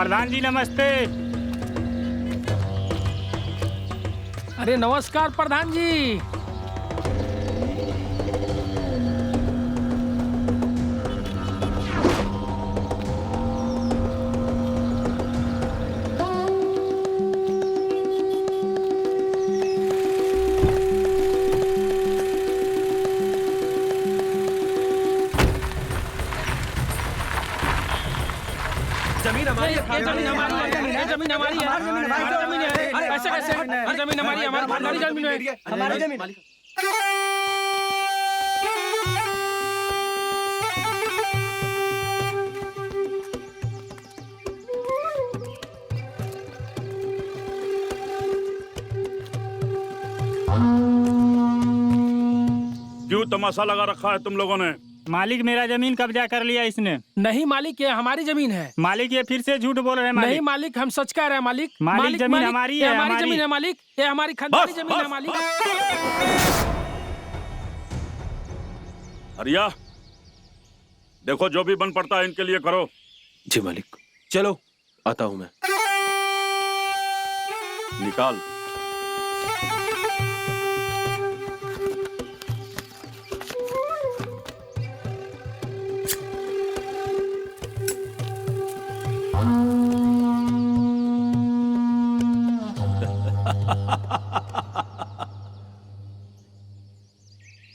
प्रधान जी नमस्ते। अरे नमस्कार प्रधान जी। जमीन हमारी है, जमीन हमारी है, जमीन हमारी है, हमारी जमीन है। ऐसे कैसे? हर जमीन हमारी है, हमारी जमीन है, हमारी जमीन। क्यों तमाशा लगा रखा है तुम लोगों ने? मालिक मेरा जमीन कब्जा कर लिया इसने। नहीं मालिक, ये हमारी जमीन है। मालिक ये फिर से झूठ बोल रहे हैं मालिक। नहीं मालिक, हम सच कह रहे हैं मालिक। मालिक जमीन हमारी है, हमारी हमारी। जमीन है मालिक, ये हमारी खानदानी जमीन है मालिक। हरिया, देखो जो भी बन पड़ता है इनके लिए करो। जी मालिक। चलो आता हूँ मैं। निकाल।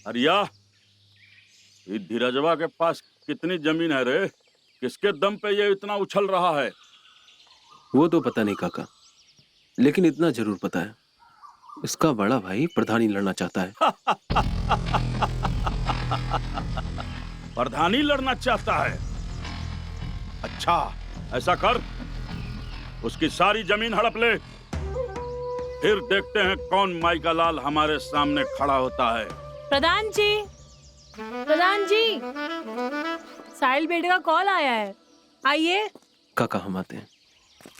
हरिया, ये धीरजवा के पास कितनी जमीन है रे? किसके दम पे ये इतना उछल रहा है? वो तो पता नहीं काका, लेकिन इतना जरूर पता है, इसका बड़ा भाई प्रधानी लड़ना चाहता है। प्रधानी लड़ना चाहता है? अच्छा, ऐसा कर, उसकी सारी जमीन हड़प ले, फिर देखते हैं कौन माई का लाल हमारे सामने खड़ा होता है। प्रधान जी, प्रधान जी, साहिल बेटे का कॉल आया है, आइए। काका हम आते हैं।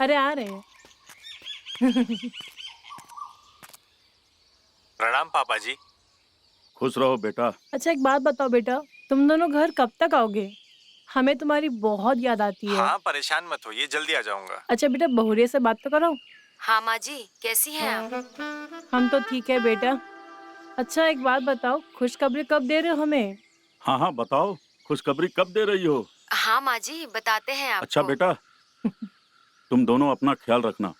अरे आ रहे हैं। प्रणाम पापा जी। खुश रहो बेटा। अच्छा एक बात बताओ बेटा, तुम दोनों घर कब तक आओगे? हमें तुम्हारी बहुत याद आती है। हाँ परेशान मत होइए, जल्दी आ जाऊंगा। अच्छा बेटा बहुरिया से बात तो करो। हाँ माँ जी, कैसी हैं आप? हम तो ठीक है बेटा। अच्छा एक बात बताओ, खुशखबरी कब दे रहे हो हमें? हाँ हाँ बताओ, खुशखबरी कब दे रही हो? हाँ माँ जी, बताते हैं आपको। अच्छा बेटा, तुम दोनों अपना ख्याल रखना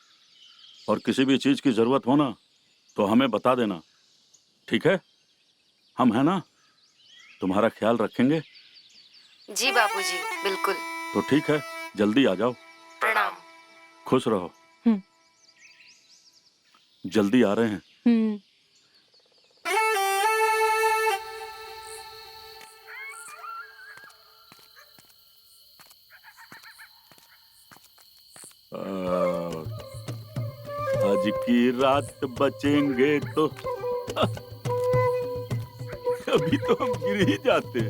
और किसी भी चीज की जरूरत हो ना तो हमें बता देना, ठीक है? हम है ना, तुम्हारा ख्याल रखेंगे। जी बाबूजी, बिल्कुल। तो ठीक है, जल्दी आ जाओ। प्रणाम। खुश रहो। जल्दी आ रहे हैं। आज की रात बचेंगे तो अभी तो हम गिर ही जाते।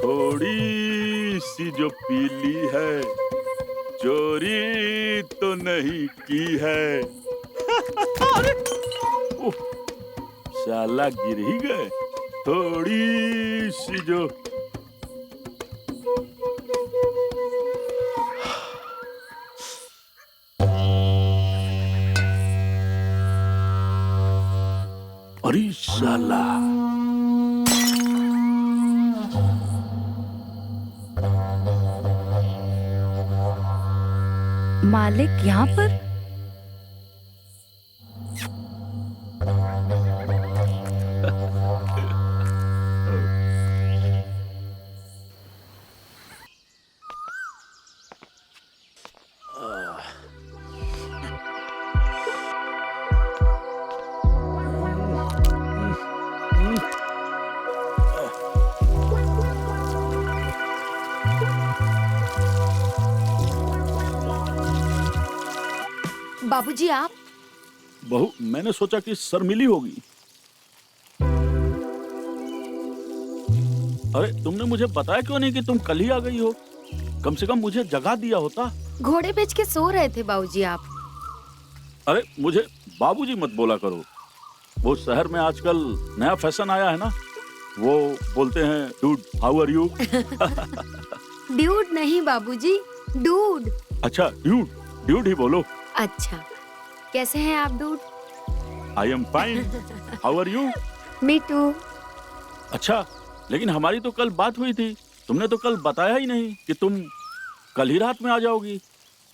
थोड़ी सी जो पीली है, चोरी तो नहीं की है। साला गिर ही गए। थोड़ी सी जो अरे साला मालिक यहाँ पर? बाबूजी आप? बहू, मैंने सोचा कि सर मिली होगी। अरे तुमने मुझे बताया क्यों नहीं कि तुम कल ही आ गई हो? कम से कम मुझे जगा दिया होता। घोड़े बेच के सो रहे थे बाबूजी आप। अरे मुझे बाबूजी मत बोला करो। वो शहर में आजकल नया फैशन आया है ना, वो बोलते हैं dude, how are you? Dude नहीं बाबूजी, डूड। अच्छा ड्यूड, ड्यूड ही बोलो। अच्छा, कैसे हैं आप dude? I am fine, how are you? Me too. अच्छा, लेकिन हमारी तो कल बात हुई थी, तुमने तो कल बताया ही नहीं कि तुम कल ही रात में आ जाओगी।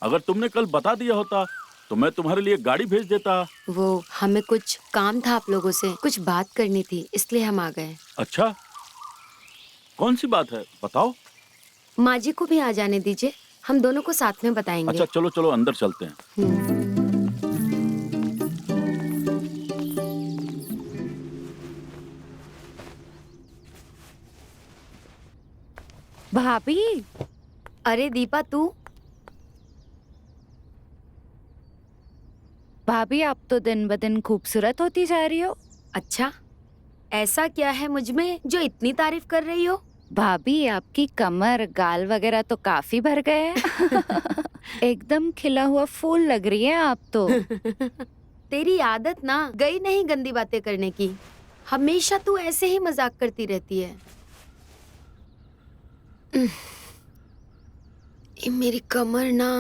अगर तुमने कल बता दिया होता तो मैं तुम्हारे लिए गाड़ी भेज देता। वो हमें कुछ काम था, आप लोगों से कुछ बात करनी थी, इसलिए हम आ गए। अच्छा, कौन सी बात है बताओ? माँ जी को भी आ जाने दीजिए, हम दोनों को साथ में बताएंगे। अच्छा चलो चलो अंदर चलते हैं। भाभी, अरे दीपा तू? भाभी आप तो दिन ब दिन खूबसूरत होती जा रही हो। अच्छा, ऐसा क्या है मुझ में जो इतनी तारीफ कर रही हो? भाभी आपकी कमर गाल वगैरह तो काफी भर गए हैं। एकदम खिला हुआ फूल लग रही है आप तो। तेरी आदत ना गई नहीं गंदी बातें करने की, हमेशा तू ऐसे ही मजाक करती रहती है। ये मेरी कमर ना।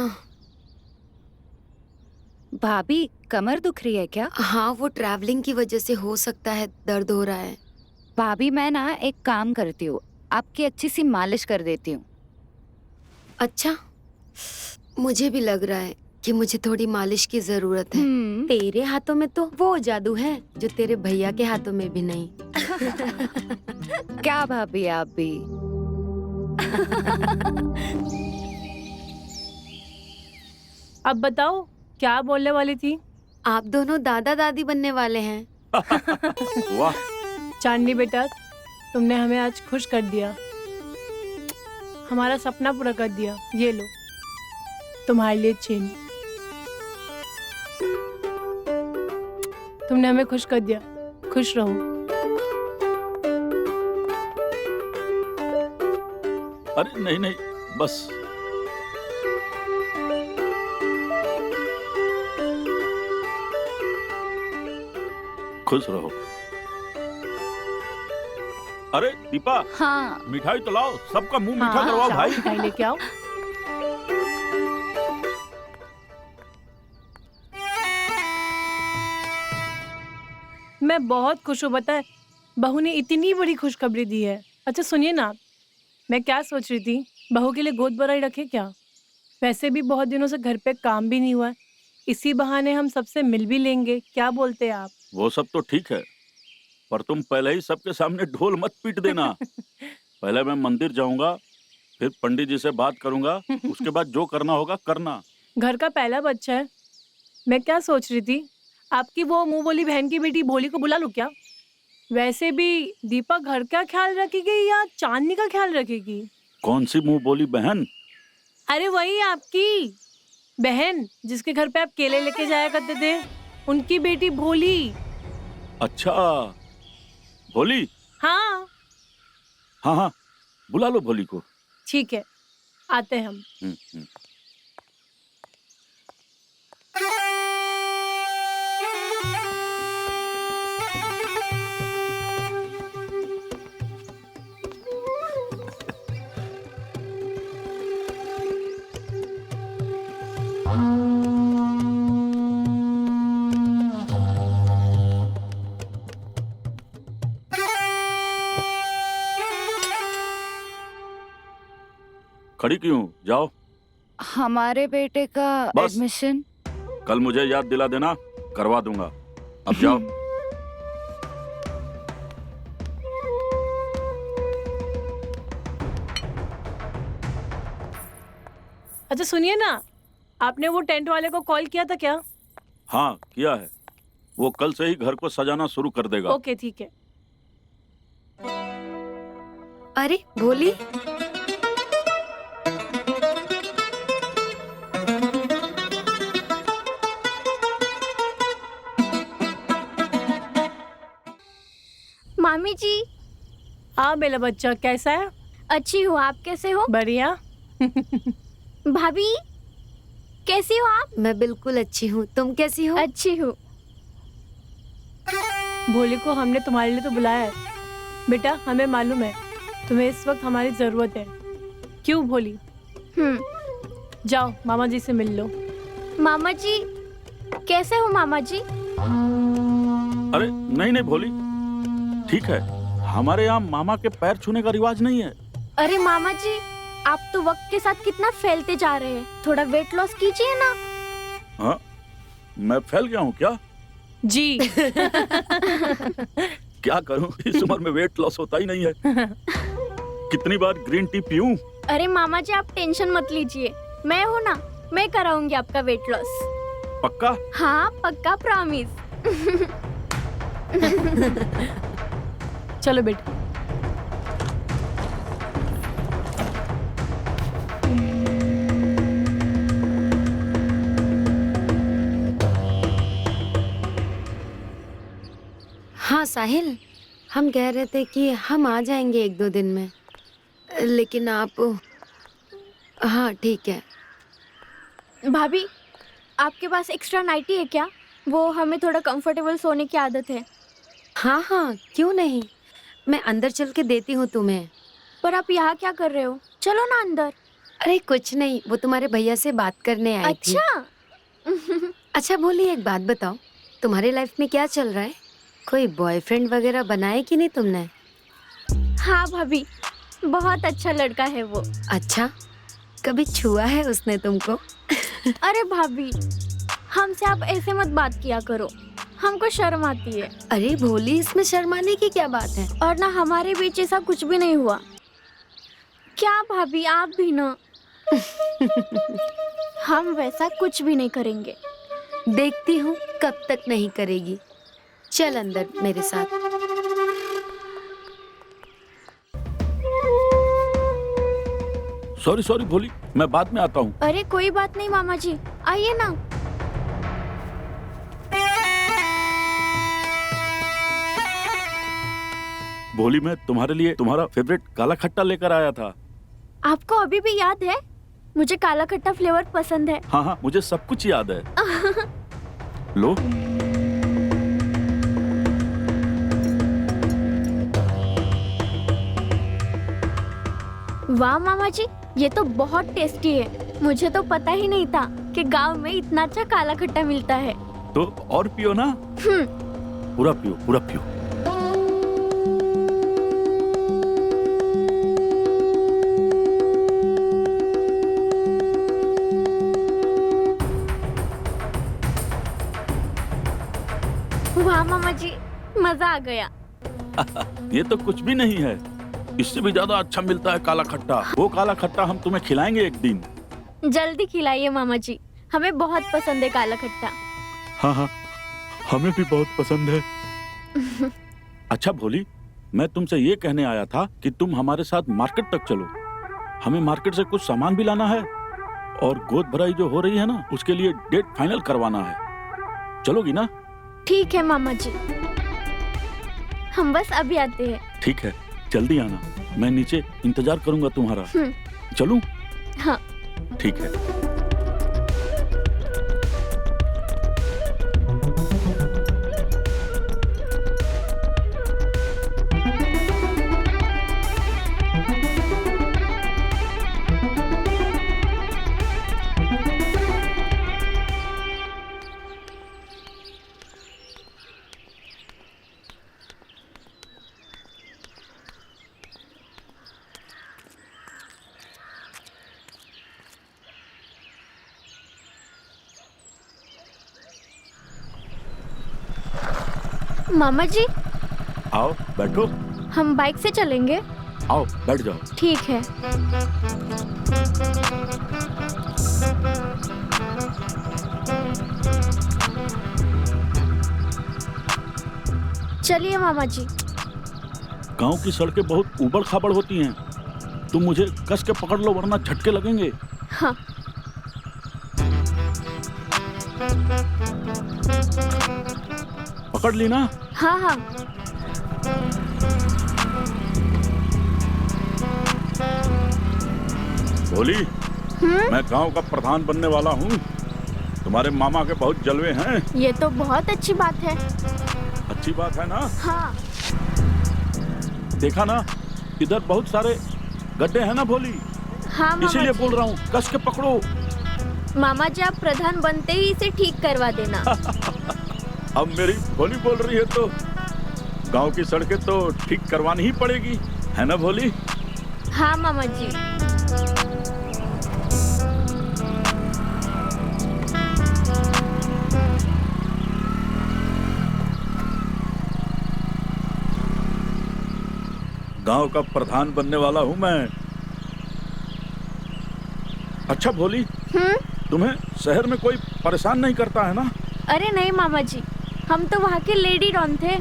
भाभी कमर दुख रही है क्या? हाँ, वो ट्रैवलिंग की वजह से हो सकता है, दर्द हो रहा है। भाभी मैं ना एक काम करती हूँ, आपकी अच्छी सी मालिश कर देती हूँ। अच्छा, मुझे भी लग रहा है कि मुझे थोड़ी मालिश की जरूरत है। तेरे हाथों में तो वो जादू है जो तेरे भैया के हाथों में भी नहीं। क्या भाभी आप भी। अब बताओ क्या बोलने वाली थी? आप दोनों दादा दादी बनने वाले हैं। वाह, चांदनी बेटा, तुमने हमें आज खुश कर दिया, हमारा सपना पूरा कर दिया। ये लो तुम्हारे लिए चेन। तुमने हमें खुश कर दिया, खुश रहो। अरे नहीं नहीं, बस खुश रहो। अरे दीपा, हाँ मिठाई तो लाओ, सबका मुंह मीठा हाँ, करवाओ जाओ, भाई। मिठाई लेके आओ। मैं बहुत खुश हूँ, पता है बहू ने इतनी बड़ी खुशखबरी दी है। अच्छा सुनिए ना, मैं क्या सोच रही थी, बहू के लिए गोद भराई रखे क्या? वैसे भी बहुत दिनों से घर पे काम भी नहीं हुआ है, इसी बहाने हम सबसे मिल भी लेंगे। क्या बोलते हैं आप? वो सब तो ठीक है, पर तुम पहले ही सबके सामने ढोल मत पीट देना। पहले मैं मंदिर जाऊंगा, फिर पंडित जी से बात करूंगा, उसके बाद जो करना होगा करना। घर का पहला बच्चा है। मैं क्या सोच रही थी, आपकी वो मुंह बोली बहन की बेटी भोली को बुला लूं क्या? वैसे भी दीपा घर का ख्याल रखेगी या चांदनी का ख्याल रखेगी? कौन सी मुंह बोली बहन? अरे वही आपकी बहन जिसके घर पे आप केले लेके जाया करते थे, उनकी बेटी भोली। अच्छा भोली, हाँ हाँ हाँ बुला लो भोली को। ठीक है, आते हैं हम। हम्म। खड़ी क्यों, जाओ। हमारे बेटे का बस। एडमिशन कल मुझे याद दिला देना, करवा दूंगा। अब जाओ। अच्छा सुनिए ना, आपने वो टेंट वाले को कॉल किया था क्या? हाँ किया है, वो कल से ही घर को सजाना शुरू कर देगा। ओके ठीक है। अरे भोली, मामी जी। हाँ मेरा बच्चा, कैसा है? अच्छी हूँ, आप कैसे हो? बढ़िया। भाभी कैसी हो आप? मैं बिल्कुल अच्छी हूँ, तुम कैसी हो? अच्छी हूँ। भोली को हमने तुम्हारे लिए तो बुलाया है, बेटा हमें मालूम है तुम्हें इस वक्त हमारी जरूरत है। क्यों भोली? जाओ मामा जी से मिल लो। मामा जी कैसे हो मामा जी? अरे नहीं नहीं भोली, ठीक है। हमारे यहाँ मामा के पैर छूने का रिवाज नहीं है। अरे मामा जी आप तो वक्त के साथ कितना फैलते जा रहे हैं, थोड़ा वेट लॉस कीजिए ना। हाँ, मैं फैल गया हूँ क्या? जी। क्या करूँ, इस उम्र में वेट लॉस होता ही नहीं है। कितनी बार ग्रीन टी पीऊं? अरे मामा जी आप टेंशन मत लीजिए, मैं हूँ ना, मैं कराऊंगी आपका वेट लॉस। पक्का? हाँ पक्का, प्रॉमिस। चलो बेटा। हाँ साहिल, हम कह रहे थे कि हम आ जाएंगे 1-2 दिन में, लेकिन आप। हाँ ठीक है। भाभी आपके पास एक्स्ट्रा नाइटी है क्या? वो हमें थोड़ा कंफर्टेबल सोने की आदत है। हाँ हाँ क्यों नहीं, मैं अंदर चल के देती हूँ तुम्हें। पर आप यहाँ क्या कर रहे हो? चलो ना अंदर। अरे कुछ नहीं, वो तुम्हारे भैया से बात करने आई थी। अच्छा। अच्छा भोली, एक बात बताओ, तुम्हारी लाइफ में क्या चल रहा है? कोई बॉयफ्रेंड वगैरह बनाए कि नहीं तुमने? हाँ भाभी, बहुत अच्छा लड़का है वो। अच्छा, कभी छुआ है उसने तुमको? अरे भाभी हमसे आप ऐसे मत बात किया करो, हमको शर्म आती है। अरे भोली, इसमें शर्माने की क्या बात है? और ना हमारे बीच ऐसा कुछ भी नहीं हुआ। क्या भाभी आप भी ना। हम वैसा कुछ भी नहीं करेंगे। देखती हूँ कब तक नहीं करेगी। चल अंदर मेरे साथ। सॉरी सॉरी भोली, मैं बाद में आता हूँ। अरे कोई बात नहीं मामा जी, आइए ना। भोली, मैं तुम्हारे लिए तुम्हारा फेवरेट काला खट्टा लेकर आया था। आपको अभी भी याद है? मुझे काला खट्टा फ्लेवर पसंद है। हाँ हाँ, मुझे सब कुछ याद है। लो। वाह मामा जी, ये तो बहुत टेस्टी है। मुझे तो पता ही नहीं था कि गांव में इतना अच्छा काला खट्टा मिलता है। तो और पियो ना। पूरा पियो, पूरा पियो। वाह मामा जी, मजा आ गया। ये तो कुछ भी नहीं है, इससे भी ज्यादा अच्छा मिलता है काला खट्टा। वो काला खट्टा हम तुम्हें खिलाएंगे एक दिन। जल्दी खिलाइए मामा जी, हमें बहुत पसंद है काला खट्टा। हाँ हाँ, हमें भी बहुत पसंद है। अच्छा भोली, मैं तुमसे ये कहने आया था कि तुम हमारे साथ मार्केट तक चलो। हमें मार्केट से कुछ सामान भी लाना है और गोद भराई जो हो रही है ना, उसके लिए डेट फाइनल करवाना है। चलोगी ना? ठीक है मामा जी, हम बस अभी आते हैं। ठीक है, जल्दी आना, मैं नीचे इंतजार करूंगा तुम्हारा। चलूं? हाँ ठीक है। मामा जी, आओ बैठो। हम बाइक से चलेंगे। आओ बैठ जाओ। ठीक है। चलिए मामा जी। गांव की सड़कें बहुत ऊबड़ खाबड़ होती हैं, तुम मुझे कस के पकड़ लो वरना झटके लगेंगे। हाँ। पकड़ ली ना? हाँ हाँ। बोली, मैं गांव का प्रधान बनने वाला हूँ। तुम्हारे मामा के बहुत जलवे हैं। ये तो बहुत अच्छी बात है। अच्छी बात है ना? हाँ। देखा ना, इधर बहुत सारे गड्ढे हैं ना भोली, हाँ मामा इसीलिए जी। बोल रहा हूँ कस के पकड़ो। मामा जी, आप प्रधान बनते ही इसे ठीक करवा देना। अब मेरी भोली बोल रही है तो गांव की सड़कें तो ठीक करवानी ही पड़ेगी, है ना भोली? हाँ मामा जी। गांव का प्रधान बनने वाला हूं मैं। अच्छा भोली, तुम्हें शहर में कोई परेशान नहीं करता है ना? अरे नहीं मामा जी, हम तो वहाँ के लेडी डॉन थे,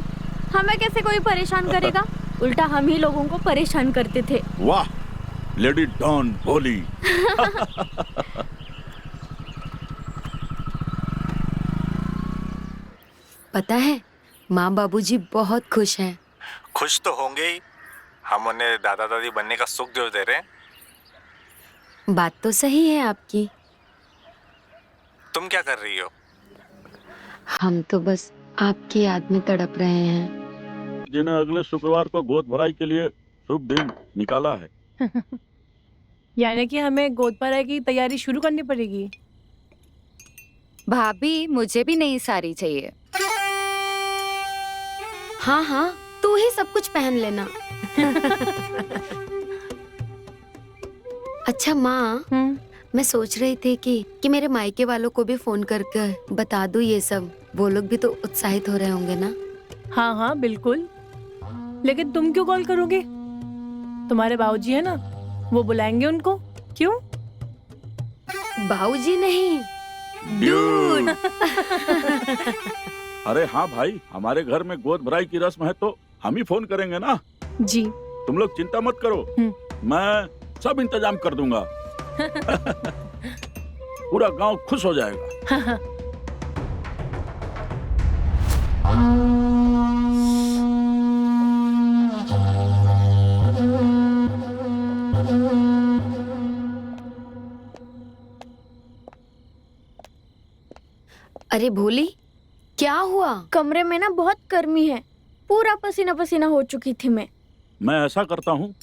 हमें कैसे कोई परेशान करेगा? उल्टा हम ही लोगों को परेशान करते थे। वाह, लेडी डॉन भोली। पता है, माँ बाबूजी बहुत खुश हैं। खुश तो होंगे ही, हम उन्हें दादा दादी बनने का सुख जो दे रहे हैं। बात तो सही है आपकी। तुम क्या कर रही हो? हम तो बस आपकी याद में तड़प रहे हैं। जिन्हें अगले शुक्रवार को गोद भराई के लिए शुभ दिन निकाला है। यानी कि हमें गोद भराई की तैयारी शुरू करनी पड़ेगी। भाभी, मुझे भी नई साड़ी चाहिए। हाँ हाँ, तू ही सब कुछ पहन लेना। अच्छा माँ, मैं सोच रही थी कि मेरे मायके वालों को भी फोन करके बता दूँ ये सब। वो लोग भी तो उत्साहित हो रहे होंगे ना। हाँ हाँ बिल्कुल, लेकिन तुम क्यों कॉल करोगे? तुम्हारे बाबूजी है ना, वो बुलाएंगे उनको। क्यों? बाबूजी नहीं, ड्यूड। अरे हाँ भाई, हमारे घर में गोद भराई की रस्म है तो हम ही फोन करेंगे ना। जी। तुम लोग चिंता मत करो, मैं सब इंतजाम कर दूंगा। पूरा गांव खुश हो जाएगा। अरे भोली, क्या हुआ? कमरे में ना बहुत गर्मी है, पूरा पसीना पसीना हो चुकी थी मैं। ऐसा करता हूँ,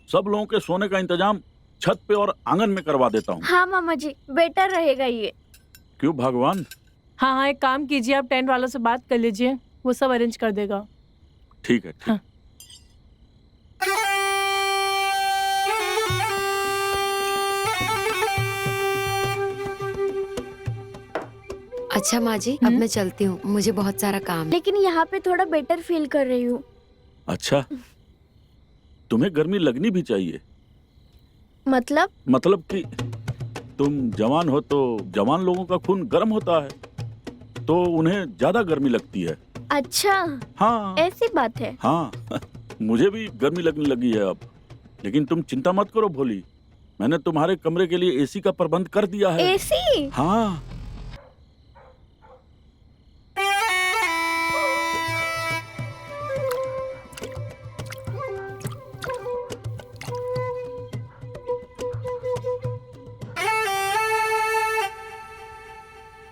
सब लोगों के सोने का इंतजाम छत पे और आंगन में करवा देता हूँ। हाँ मामा जी, बेटर रहेगा ये। क्यों भगवान? हाँ हाँ, एक काम कीजिए, आप टेंट वालों से बात कर लीजिए, वो सब अरेंज कर देगा। ठीक है, ठीक। हाँ। अच्छा माँ जी, अब मैं चलती हूँ, मुझे बहुत सारा काम है। लेकिन यहाँ पे थोड़ा बेटर फील कर रही हूँ। अच्छा, तुम्हें गर्मी लगनी भी चाहिए। मतलब कि तुम जवान हो तो जवान लोगों का खून गर्म होता है, तो उन्हें ज्यादा गर्मी लगती है। अच्छा, हाँ ऐसी बात है। हाँ। मुझे भी गर्मी लगने लगी है अब, लेकिन तुम चिंता मत करो भोली, मैंने तुम्हारे कमरे के लिए एसी का प्रबंध कर दिया है। एसी? हाँ।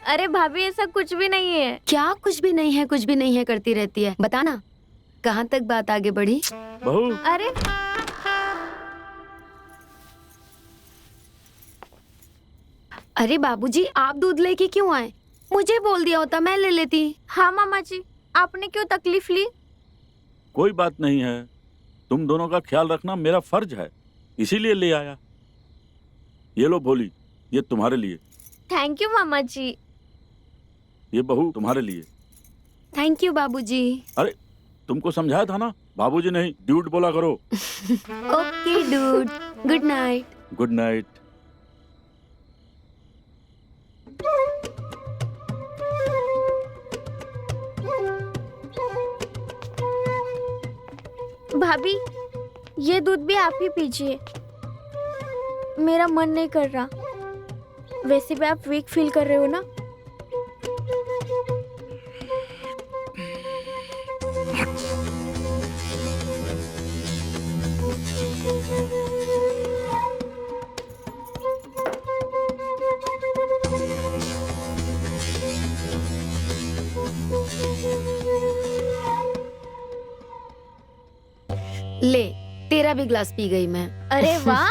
अरे भाभी, ऐसा कुछ भी नहीं है। क्या कुछ भी नहीं है, कुछ भी नहीं है करती रहती है? बताना, कहाँ तक बात आगे बढ़ी? बहू, अरे अरे बाबूजी, आप दूध लेके क्यों आए? मुझे बोल दिया होता, मैं ले लेती। हाँ मामा जी, आपने क्यों तकलीफ ली? कोई बात नहीं है, तुम दोनों का ख्याल रखना मेरा फर्ज है, इसीलिए ले आया। ये लो भोली, ये तुम्हारे लिए। थैंक यू मामा जी। ये बहू तुम्हारे लिए। थैंक यू बाबूजी। अरे तुमको समझाया था ना, बाबूजी नहीं ड्यूड बोला करो। Okay dude, good night. Good night. भाभी, ये दूध भी आप ही पीजिए, मेरा मन नहीं कर रहा। वैसे भी आप वीक फील कर रहे हो ना। ले, तेरा भी ग्लास पी गई मैं। अरे वाह।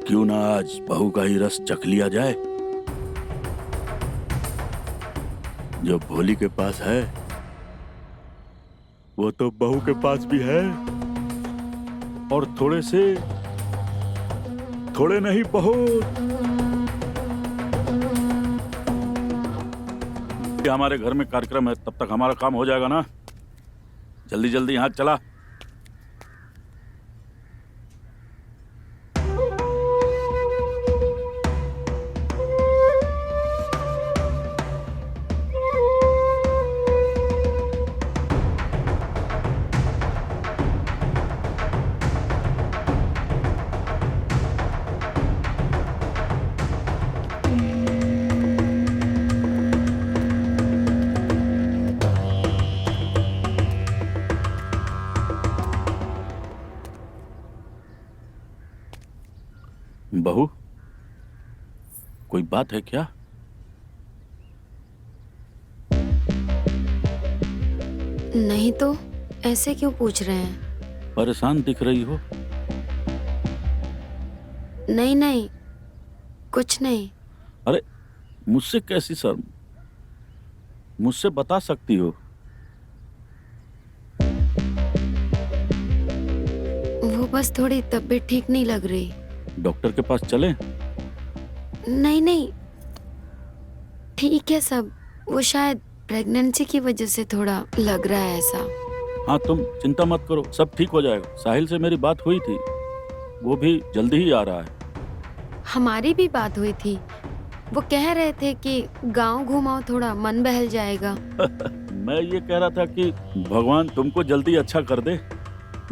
क्यों ना आज बहू का ही रस चख लिया जाए। जो भोली के पास है वो तो बहू के पास भी है, और थोड़े नहीं बहुत। ये हमारे घर में कार्यक्रम है, तब तक हमारा काम हो जाएगा ना। जल्दी जल्दी हाथ चला। बहू, कोई बात है क्या? नहीं तो ऐसे क्यों पूछ रहे हैं? परेशान दिख रही हो। नहीं नहीं, कुछ नहीं। अरे मुझसे कैसी शर्म? मुझसे बता सकती हो। वो बस थोड़ी तबीयत ठीक नहीं लग रही। डॉक्टर के पास चलें? नहीं नहीं, ठीक है सब। वो शायद प्रेगनेंसी की वजह से थोड़ा लग रहा है ऐसा। हाँ, तुम चिंता मत करो, सब ठीक हो जाएगा। साहिल से मेरी बात हुई थी, वो भी जल्दी ही आ रहा है। हमारी भी बात हुई थी, वो कह रहे थे कि गांव घुमाओ, थोड़ा मन बहल जाएगा। मैं ये कह रहा था कि भगवान तुमको जल्दी अच्छा कर दे।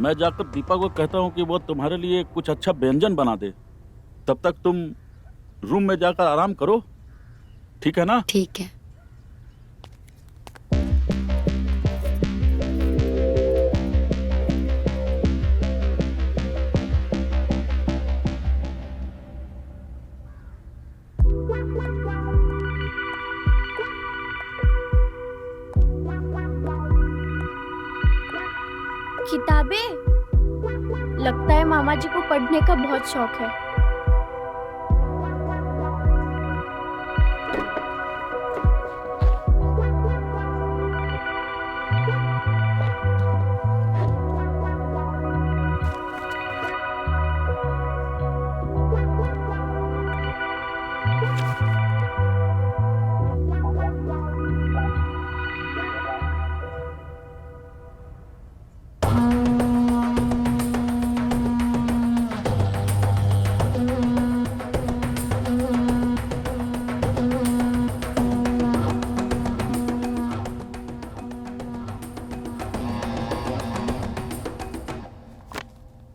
मैं जाकर दीपा को कहता हूँ कि वो तुम्हारे लिए कुछ अच्छा व्यंजन बना दे। तब तक तुम रूम में जाकर आराम करो, ठीक है ना? ठीक है। किताबें? लगता है मामा जी को पढ़ने का बहुत शौक है।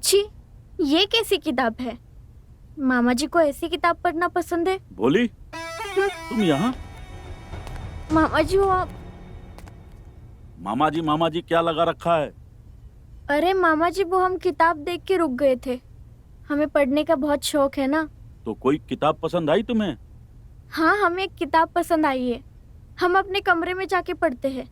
छी, ये कैसी किताब है? मामा जी को ऐसी किताब पढ़ना पसंद है। बोली तुम यहाँ? मामा जी वो आप। मामा जी क्या लगा रखा है? अरे मामा जी, वो हम किताब देख के रुक गए थे। हमें पढ़ने का बहुत शौक है ना। तो कोई किताब पसंद आई तुम्हें? हाँ, हमें एक किताब पसंद आई है। हम अपने कमरे में जाके पढ़ते हैं।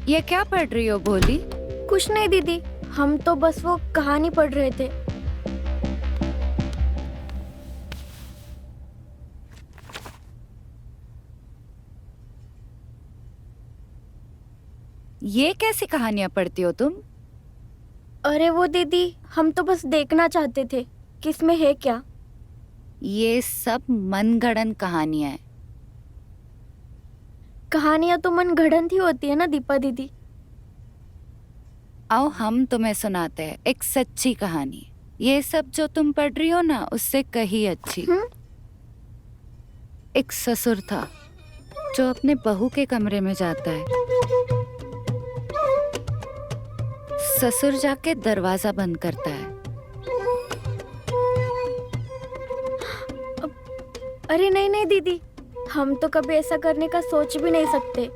ये क्या पढ़ रही हो भोली? कुछ नहीं दीदी, हम तो बस वो कहानी पढ़ रहे थे। ये कैसी कहानियां पढ़ती हो तुम? अरे वो दीदी, हम तो बस देखना चाहते थे कि इसमें है क्या। ये सब मनगढ़ंत कहानियां हैं। कहानियां तो मन गढ़ंत ही होती है ना दीपा दीदी। आओ हम तुम्हें सुनाते हैं एक सच्ची कहानी। ये सब जो तुम पढ़ रही हो ना, उससे कहीं अच्छी। एक ससुर था जो अपने बहू के कमरे में जाता है। ससुर जाके दरवाजा बंद करता है। अरे नहीं नहीं दीदी, हम तो कभी ऐसा करने का सोच भी नहीं सकते।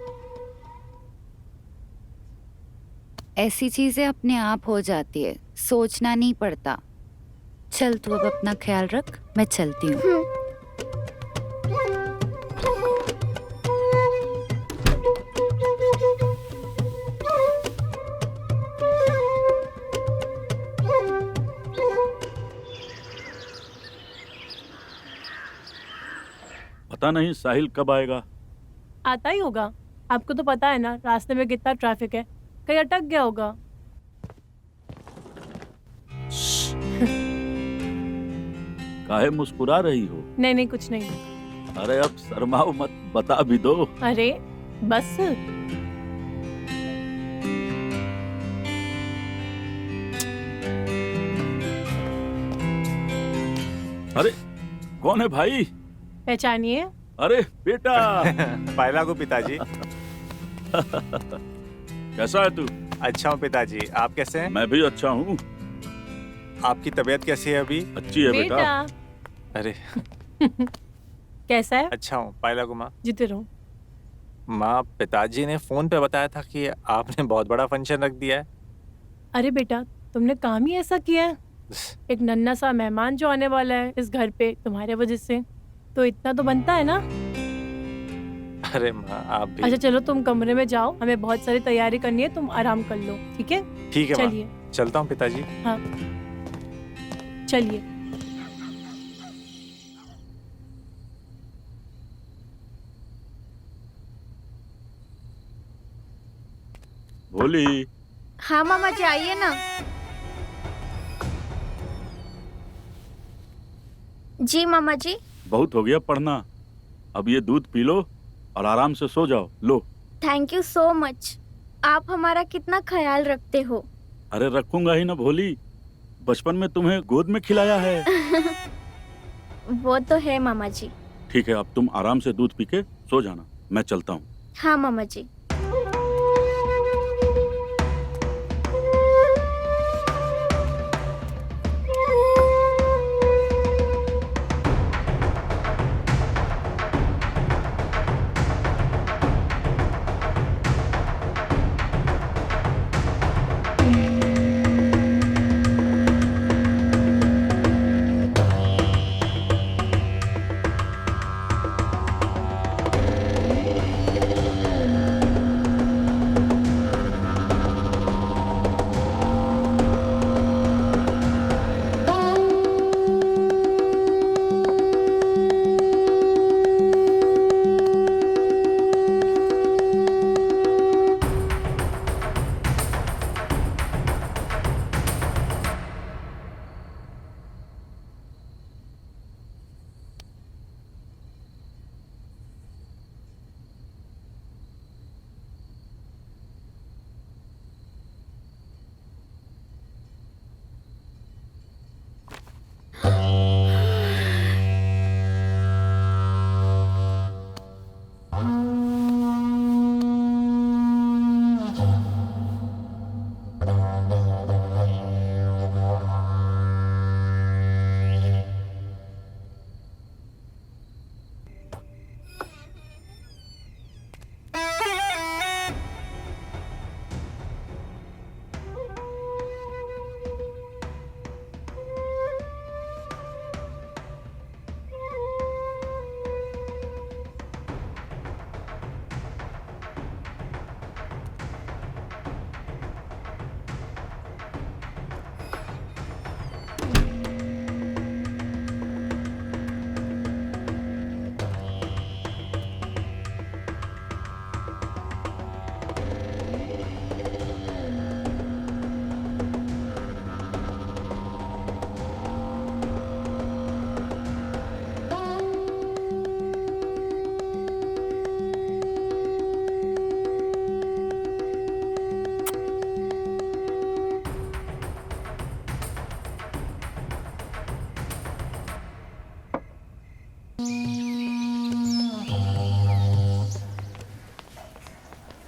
ऐसी चीजें अपने आप हो जाती है, सोचना नहीं पड़ता। चल तू अब अपना ख्याल रख, मैं चलती हूँ। पता नहीं साहिल कब आएगा। आता ही होगा, आपको तो पता है ना रास्ते में कितना ट्रैफिक है, कहीं अटक गया होगा। काहे मुस्कुरा रही हो? नहीं नहीं कुछ नहीं। अरे अब शर्माओ मत, बता भी दो। अरे बस। अरे कौन है भाई? पहचानिए। अरे बेटा। पायला को पिताजी। कैसा है तू? अच्छा हूँ पिताजी, आप कैसे हैं? मैं भी अच्छा हूँ। आपकी तबीयत कैसी है अभी? अच्छी है बेटा। अरे कैसा है? अच्छा हूँ पायला को माँ। जीते रहो। माँ, पिताजी ने फोन पे बताया था कि आपने बहुत बड़ा फंक्शन रख दिया है। अरे बेटा, तुमने काम ही ऐसा किया है। एक नन्हा सा मेहमान जो आने वाला है इस घर पे तुम्हारे वजह से, तो इतना तो बनता है ना। अरे माँ आप भी। अच्छा चलो तुम कमरे में जाओ, हमें बहुत सारी तैयारी करनी है, तुम आराम कर लो। ठीक है? ठीक है माँ, चलिए। चलता हूँ पिताजी। हाँ चलिए। भोली। हाँ मामा जी आइए ना। जी मामा जी। बहुत हो गया पढ़ना, अब ये दूध पी लो और आराम से सो जाओ। लो। थैंक यू सो मच, आप हमारा कितना ख्याल रखते हो। अरे रखूंगा ही ना भोली, बचपन में तुम्हें गोद में खिलाया है। वो तो है मामा जी। ठीक है, अब तुम आराम से दूध पी के सो जाना, मैं चलता हूँ। हाँ मामा जी।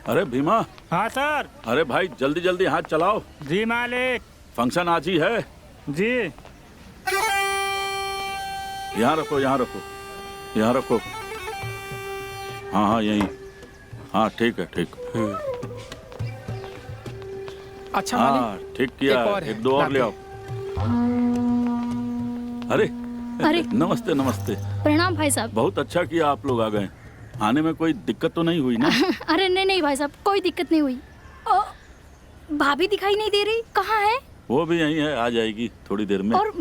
अरे भीमा, हाँ सर। अरे भाई जल्दी जल्दी हाथ चलाओ, जी मालिक। फंक्शन आज ही है। जी। यहाँ रखो, यहाँ रखो, यहाँ रखो। हाँ हाँ यहीं। हाँ ठीक है, ठीक। अच्छा हाँ मालिक, ठीक किया, एक और है, एक दो और ले आओ। अरे अरे नमस्ते नमस्ते। प्रणाम भाई साहब। बहुत अच्छा किया आप लोग आ गए। आने में कोई दिक्कत तो नहीं हुई ना? अरे नहीं नहीं भाई साहब, कोई दिक्कत नहीं हुई। भाभी दिखाई नहीं दे रही, कहाँ है? वो भी यहीं है, आ जाएगी थोड़ी देर में। और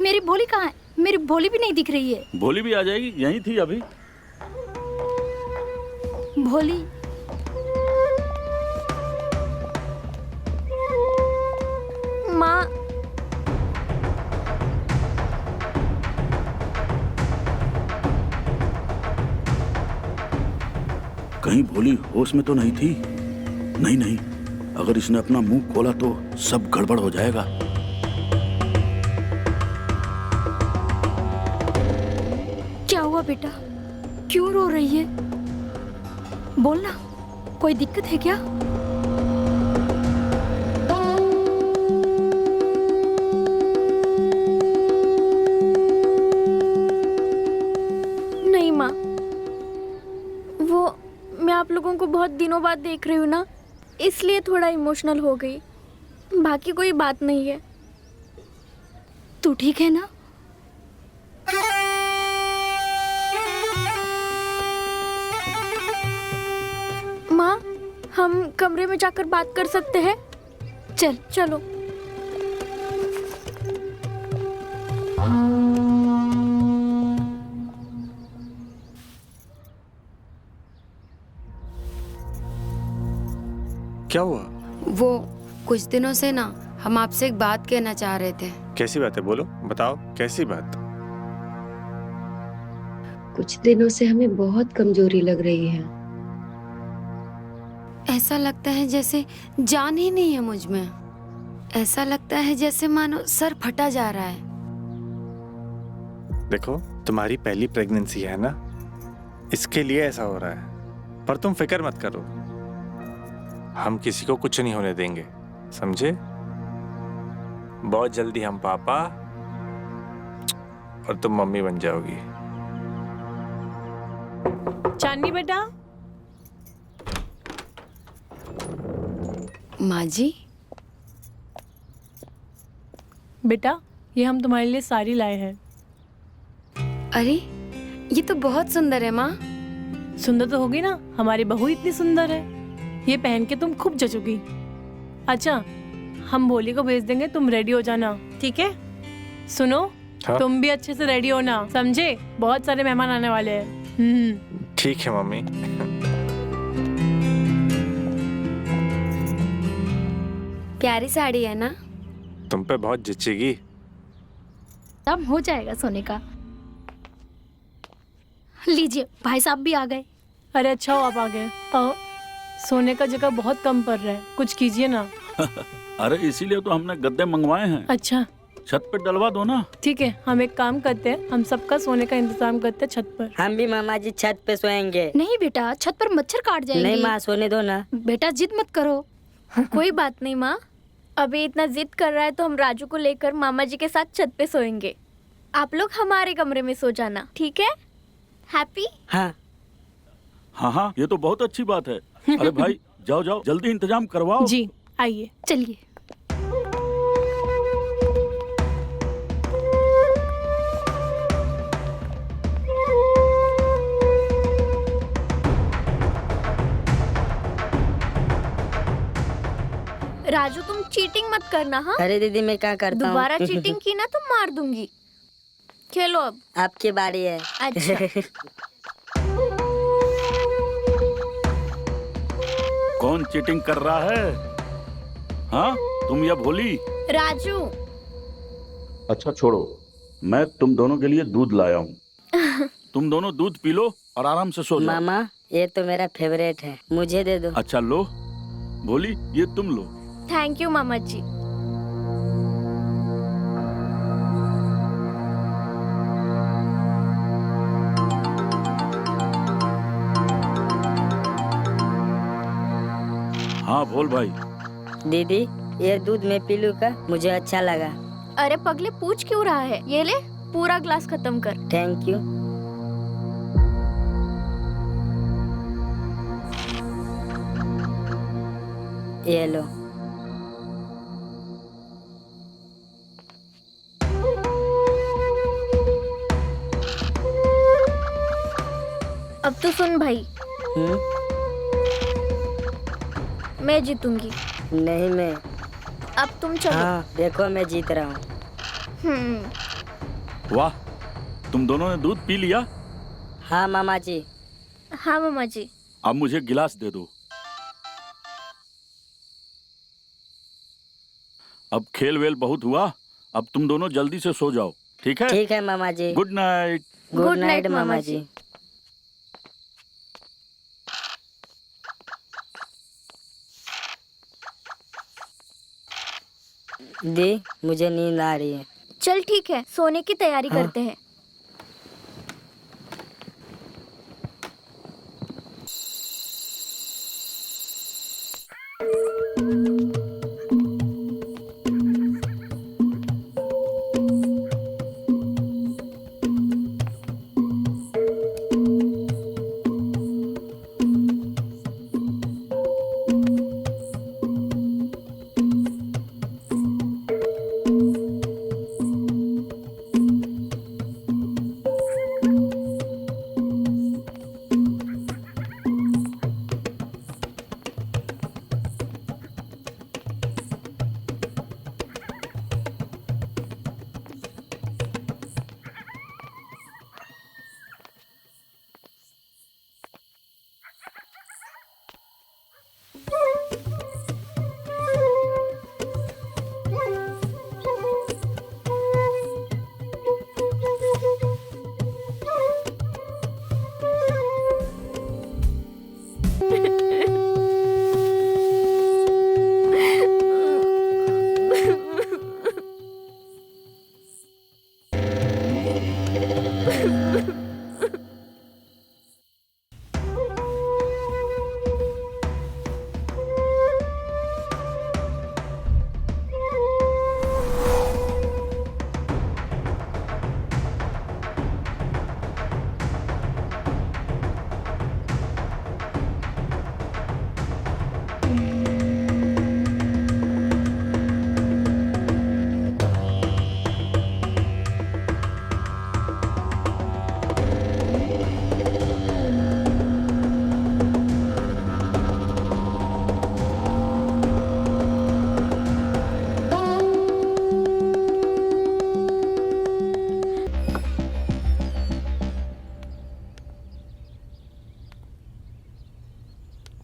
मेरी भोली कहाँ है? मेरी भोली भी नहीं दिख रही है। भोली भी आ जाएगी, यहीं थी अभी। भोली माँ, कहीं भोली होश में तो नहीं थी? नहीं नहीं, अगर इसने अपना मुंह खोला तो सब गड़बड़ हो जाएगा। क्या हुआ बेटा? क्यों रो रही है? बोलना, कोई दिक्कत है क्या? नहीं माँ, वो मैं आप लोगों को बहुत दिनों बाद देख रही हूँ ना, इसलिए थोड़ा इमोशनल हो गई। बाकी कोई बात नहीं है। तू ठीक है ना? माँ, हम कमरे में जाकर बात कर सकते हैं? चलो। क्या हुआ? वो कुछ दिनों से ना हम आपसे एक बात कहना चाह रहे थे। कैसी बात है, बोलो, बताओ कैसी बात? कुछ दिनों से हमें बहुत कमजोरी लग रही है। ऐसा लगता है जैसे जान ही नहीं है मुझ में। ऐसा लगता है जैसे मानो सर फटा जा रहा है। देखो, तुम्हारी पहली प्रेगनेंसी है ना, इसके लिए ऐसा हो रहा है। पर तुम फिक्र मत करो, हम किसी को कुछ नहीं होने देंगे, समझे? बहुत जल्दी हम पापा और तुम मम्मी बन जाओगी। चांदनी बेटा। माँ जी। बेटा, ये हम तुम्हारे लिए साड़ी लाए हैं। अरे ये तो बहुत सुंदर है माँ। सुंदर तो होगी ना, हमारी बहू इतनी सुंदर है। ये पहन के तुम खूब जचोगी। अच्छा, हम भोली को भेज देंगे, तुम रेडी हो जाना, ठीक है? सुनो, हाँ? तुम भी अच्छे से रेडी होना, समझे? बहुत सारे मेहमान आने वाले हैं। ठीक है मम्मी। प्यारी साड़ी है ना? तुम पे बहुत जचेगी। अब हो जाएगा सोने का। लीजिए, भाई साहब भी आ गए। अरे अच्छा हो आप आ गए। सोने का जगह बहुत कम पड़ रहा है, कुछ कीजिए ना। अरे इसीलिए तो हमने गद्दे मंगवाए हैं। अच्छा छत पे डलवा दो ना। ठीक है, हम एक काम करते हैं, हम सबका सोने का इंतजाम करते हैं छत पर। हम भी मामा जी छत पे सोएंगे। नहीं बेटा, छत पर मच्छर काट जाएंगे। नहीं माँ, सोने दो ना। बेटा जिद मत करो। कोई बात नहीं माँ, अभी इतना जिद कर रहा है तो हम राजू को लेकर मामा जी के साथ छत पे सोएंगे। आप लोग हमारे कमरे में सो जाना, ठीक है? हैप्पी? हाँ हाँ हाँ, ये तो बहुत अच्छी बात है। अरे भाई जाओ जाओ, जल्दी इंतजाम करवाओ। जी आइए। चलिए। राजू तुम चीटिंग मत करना। हाँ, अरे दीदी मैं क्या करता हूँ? दोबारा चीटिंग की ना तो मार दूंगी। खेलो अब। आपकी बारी है। अच्छा। कौन चीटिंग कर रहा है? हाँ, तुम या भोली? राजू। अच्छा छोड़ो, मैं तुम दोनों के लिए दूध लाया हूँ। तुम दोनों दूध पी लो और आराम से सो जाओ। मामा ये तो मेरा फेवरेट है, मुझे दे दो। अच्छा लो, भोली ये तुम लो। थैंक यू मामा जी। हाँ बोल भाई। दीदी ये दूध मैं पी लूं का? मुझे अच्छा लगा। अरे पगले पूछ क्यों रहा है? ये ले पूरा ग्लास खत्म कर। Thank you. ये लो। अब तो सुन भाई, मैं जीतूंगी। नहीं मैं। अब तुम चलो। हाँ देखो मैं जीत रहा हूँ। वाह, तुम दोनों ने दूध पी लिया? हाँ मामा जी। हाँ मामा जी। अब मुझे गिलास दे दो। अब खेल वेल बहुत हुआ, अब तुम दोनों जल्दी से सो जाओ, ठीक है? ठीक है मामा जी। Good night. गुड नाइट मामा जी। दी मुझे नींद आ रही है। चल ठीक है, सोने की तैयारी करते हैं।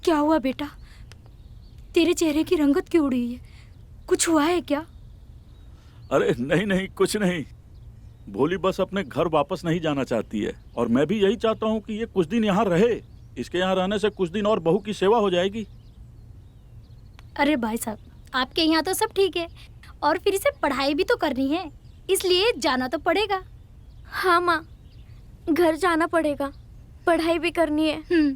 क्या हुआ बेटा? तेरे चेहरे की रंगत क्यों उड़ी है? कुछ हुआ है क्या? अरे नहीं नहीं, कुछ नहीं। भोली बस अपने घर वापस नहीं जाना चाहती है और मैं भी यही चाहता हूँ कि ये कुछ दिन यहाँ रहे। इसके यहाँ रहने से कुछ दिन और बहू की सेवा हो जाएगी। अरे भाई साहब, आपके यहाँ तो सब ठीक है और फिर इसे पढ़ाई भी तो करनी है, इसलिए जाना तो पड़ेगा। हाँ माँ, घर जाना पड़ेगा, पढ़ाई भी करनी है।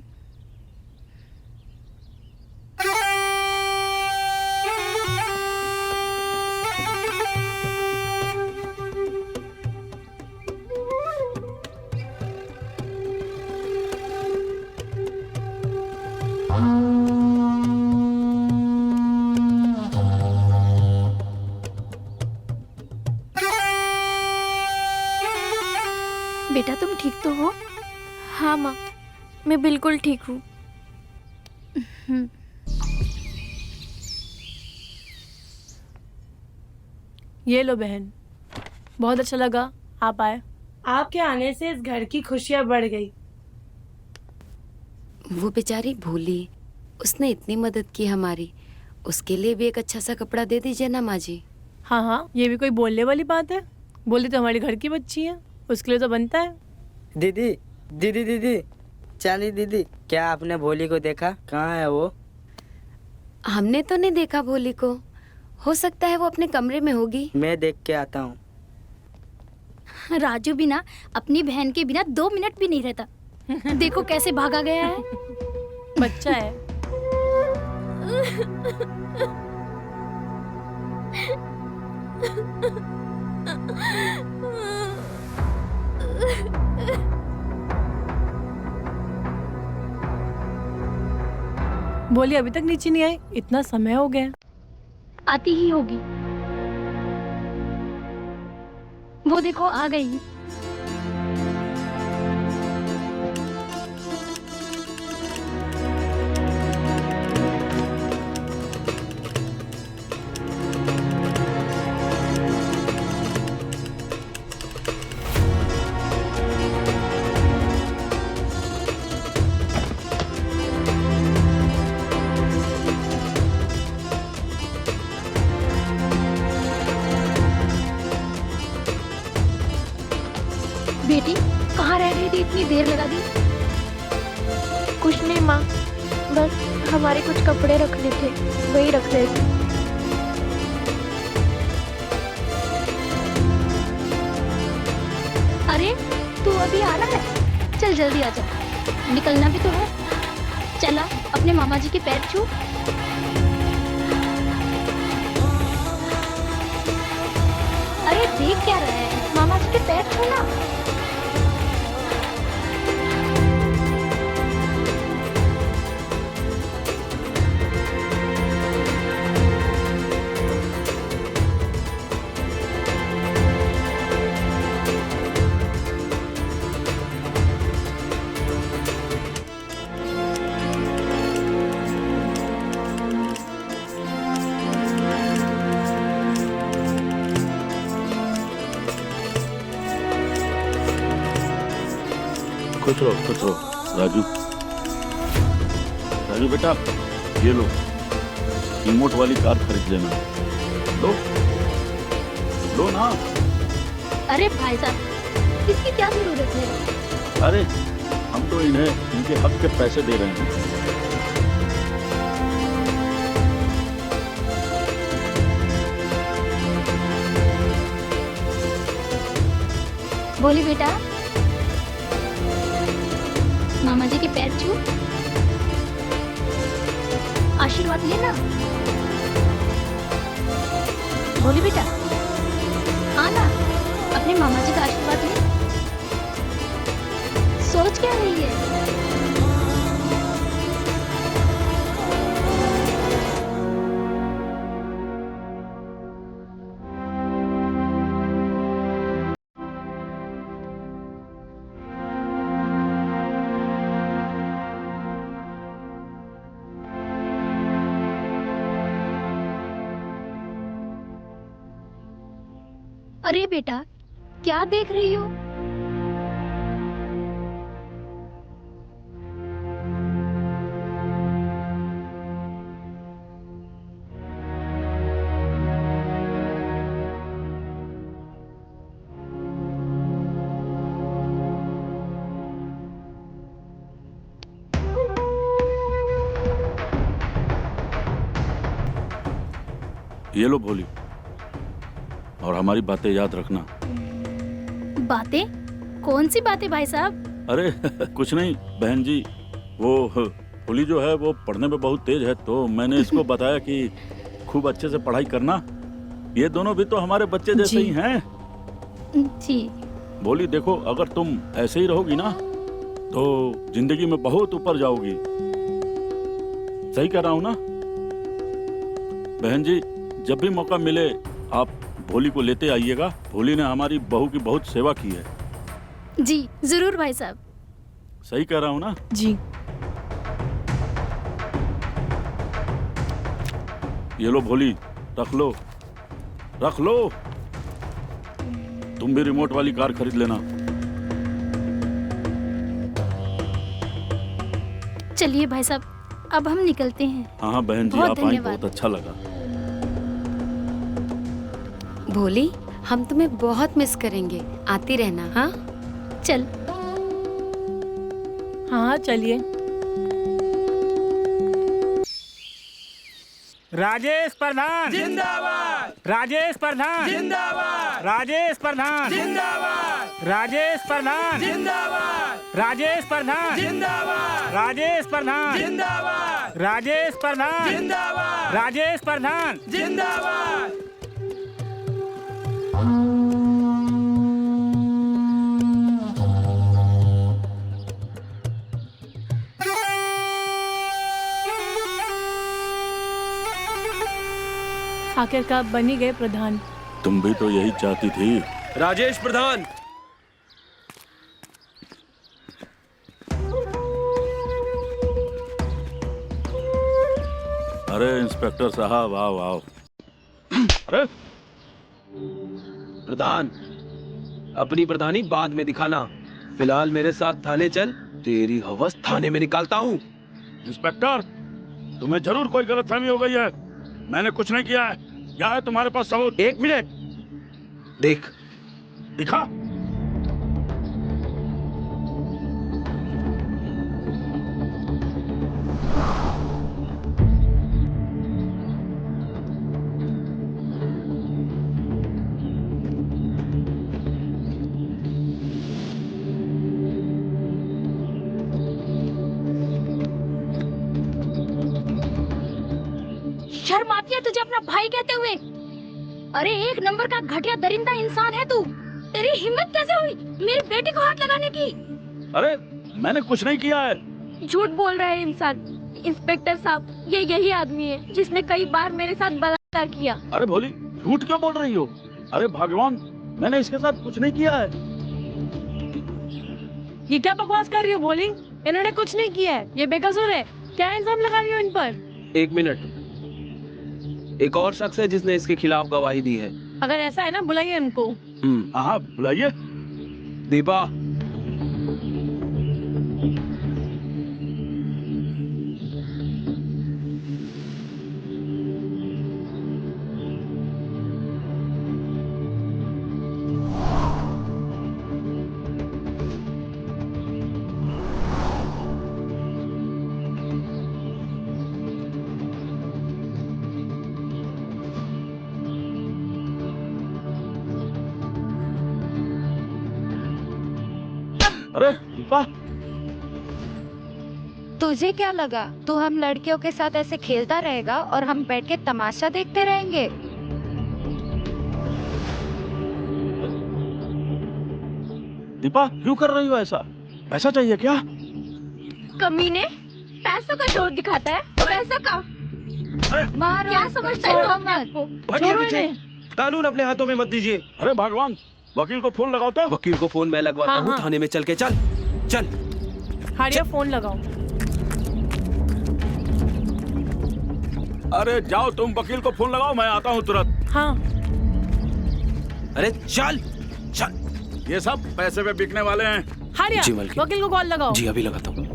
बेटा तुम ठीक तो हो? हाँ माँ, मैं बिल्कुल ठीक हूँ। ये लो बहन, बहुत अच्छा लगा आप आए। आपके आने से इस घर की खुशियाँ बढ़ गई। वो बेचारी भूली, उसने इतनी मदद की हमारी, उसके लिए भी एक अच्छा सा कपड़ा दे दीजिए ना माँ जी। हाँ हाँ, ये भी कोई बोलने वाली बात है? बोली तो हमारे घर की बच्ची है, उसके लिए तो बनता है। दीदी दीदी दीदी, चांदी दीदी, क्या आपने भोली को देखा? कहाँ है वो? हमने तो नहीं देखा भोली को, हो सकता है वो अपने कमरे में होगी। मैं देख के आता हूँ। राजू भी ना अपनी बहन के बिना 2 मिनट भी नहीं रहता। देखो कैसे भागा गया है। बच्चा है। बोली अभी तक नीचे नहीं आई, इतना समय हो गया। आती ही होगी। वो देखो आ गई। बेटी कहाँ रह गई थी, इतनी देर लगा दी? कुछ नहीं माँ, बस हमारे कुछ कपड़े रखने थे, वही रख रहे थे। अरे तू अभी आ रहा है? चल जल्दी आ जा, निकलना भी तो है। चला अपने मामा जी के पैर छू। अरे देख क्या रहा है, मामा जी के पैर छू ना। खुश रहो राजू। राजू बेटा ये लो, रिमोट वाली कार खरीद लेना। लो ना। अरे भाई साहब इसकी क्या जरूरत है? अरे हम तो इन्हें इनके हक के पैसे दे रहे हैं। बोली बेटा, मामा जी के पैर छू, आशीर्वाद लेना। बोली बेटा, आना अपने मामा जी का आशीर्वाद ले। सोच क्या रही है? अरे बेटा क्या देख रही हो? ये लो भोली, और हमारी बातें याद रखना। बातें? कौन सी बातें भाई साहब? अरे कुछ नहीं बहन जी, वो भोली जो है वो पढ़ने में बहुत तेज है, तो मैंने इसको बताया कि खूब अच्छे से पढ़ाई करना। ये दोनों भी तो हमारे बच्चे जैसे ही हैं। जी। भोली देखो, अगर तुम ऐसे ही रहोगी ना तो जिंदगी में बहुत ऊपर जाओगी। सही कह रहा हूँ ना बहन जी? जब भी मौका मिले आप भोली को लेते आइएगा। भोली ने हमारी बहू की बहुत सेवा की है। जी जरूर भाई साहब। सही कह रहा हूँ ना? जी। ये लो भोली, रख लो रख लो। तुम भी रिमोट वाली कार खरीद लेना। चलिए भाई साहब, अब हम निकलते हैं। हाँ बहन जी, आप आई बहुत अच्छा लगा। भोली, हम तुम्हें बहुत मिस करेंगे, आती रहना। हाँ चल। हाँ चलिए। राजेश प्रधान जिंदाबाद, राजेश प्रधान जिंदाबाद, राजेश प्रधान जिंदाबाद, राजेश प्रधान जिंदाबाद, राजेश प्रधान जिंदाबाद, राजेश प्रधान जिंदाबाद, राजेश प्रधान जिंदाबाद राजेश प्रधान जिंदाबाद। आखिरकार बन ही गए प्रधान। तुम भी तो यही चाहती थी। राजेश प्रधान। अरे इंस्पेक्टर साहब आओ आओ। अरे प्रधान, अपनी प्रधानी बाद में दिखाना, फिलहाल मेरे साथ थाने चल, तेरी हवस थाने में निकालता हूँ। इंस्पेक्टर, तुम्हें जरूर कोई गलतफहमी हो गई है। मैंने कुछ नहीं किया है। क्या है तुम्हारे पास सबूत? एक मिनट, देख। दिखा। शर्म आती है तुझे अपना भाई कहते हुए? अरे एक नंबर का घटिया दरिंदा इंसान है तू। तेरी हिम्मत कैसे हुई मेरी बेटी को हाथ लगाने की? अरे मैंने कुछ नहीं किया है। झूठ बोल रहा है इंसान। इंस्पेक्टर साहब, ये यही आदमी है जिसने कई बार मेरे साथ बलात्कार किया। अरे भोली, झूठ क्यों बोल रही हो? अरे भगवान, मैंने इसके साथ कुछ नहीं किया है। ये क्या बकवास कर रही हो बोली? इन्होंने कुछ नहीं किया है, ये बेकसूर है। क्या इल्जाम लगा रही हो इन पर? एक मिनट, एक और शख्स है जिसने इसके खिलाफ गवाही दी है। अगर ऐसा है ना, बुलाइए इनको। हाँ बुलाइए। दीपा। अरे दीपा, तुझे क्या लगा तू हम लड़कियों के साथ ऐसे खेलता रहेगा और हम बैठ के तमाशा देखते रहेंगे? दीपा क्यों कर रही हो ऐसा? पैसा चाहिए क्या? कमीने, पैसों का शोर दिखाता है। पैसा का मारो, क्या समझता है अपने आप को? छोड़ो इन्हें। कानून अपने हाथों में मत दीजिए। अरे भगवान, वकील को फोन लगाओ तो। वकील को फोन मैं लगवाता हाँ, हूँ। हाँ। थाने में चल के चल चल। हारिया फोन लगाओ। अरे जाओ तुम, वकील को फोन लगाओ, मैं आता हूँ तुरंत। हाँ। अरे चल चल। ये सब पैसे पे बिकने वाले हैं। हारिया, जी मालकिन। वकील को कॉल लगाओ। जी अभी लगाता हूँ।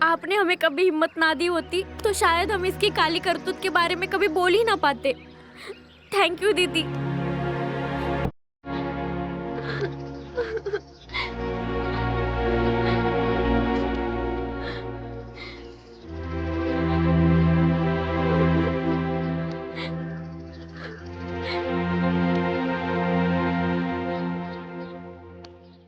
आपने हमें कभी हिम्मत ना दी होती तो शायद हम इसकी काली करतूत के बारे में कभी बोल ही ना पाते। थैंक यू दीदी।